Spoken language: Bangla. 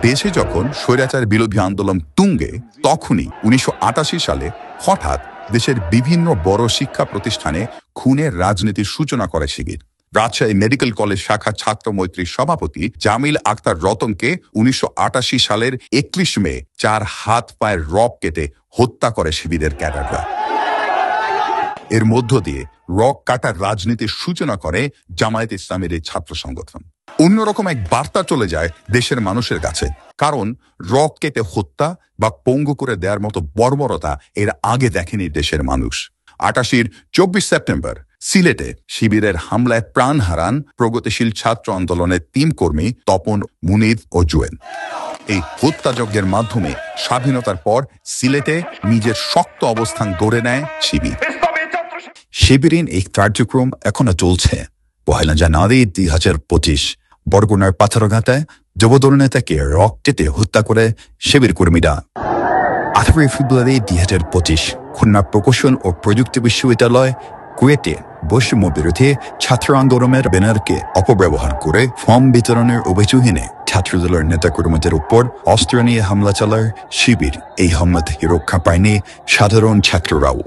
দেশে যখন স্বৈরাচার বিরোধী আন্দোলন তুঙ্গে, তখনই 1988 সালে হঠাৎ দেশের বিভিন্ন বড় শিক্ষা প্রতিষ্ঠানে খুনের রাজনীতির সূচনা করে শিবির। রাজশাহী মেডিকেল কলেজ শাখা ছাত্র মৈত্রীর সভাপতি জামিল আক্তার রতনকে 1988 সালের 21 মে 4 হাত পায়ের রক কেটে হত্যা করে শিবিরের ক্যাডাররা। এর মধ্য দিয়ে রক কাটার রাজনীতির সূচনা করে জামায়াত ইসলামের এই ছাত্র সংগঠন। অন্যরকম এক বার্তা চলে যায় দেশের মানুষের কাছে, কারণ রক কেটে হত্যা বা পঙ্গু করে দেওয়ার মতো বর্বরতা এর আগে দেখেনি দেশের মানুষ। 88-র 24 সেপ্টেম্বর সিলেটে শিবিরের হামলায় প্রাণ হারান প্রগতিশীল ছাত্র আন্দোলনের 3 কর্মী তপন, মুনিদ ও জুয়েল। এই হত্যাযজ্ঞের মাধ্যমে স্বাধীনতার পর সিলেটে নিজের শক্ত অবস্থান গড়ে নেয় শিবির। শিবিরের এই কার্যক্রম এখনো চলছে। 1 জানুয়ারি 2025 বরগুনার পাথরঘাটায় যুবদল নেতাকে রক কেটে হত্যা করে শিবির কর্মীরা। 18 ফেব্রুয়ারি 2025 খুলনা প্রকৌশল ও প্রযুক্তি বিশ্ববিদ্যালয় কুয়েটে বৈষম্য বিরোধী ছাত্র আন্দোলনের ব্যানারকে অপব্যবহার করে ফর্ম বিতরণের অভিযোগ এনে ছাত্রদলের নেতাকর্মীদের উপর অস্ত্র নিয়ে হামলা চালায় শিবির। এই হামলা থেকে রক্ষা পায়নি সাধারণ ছাত্ররাও।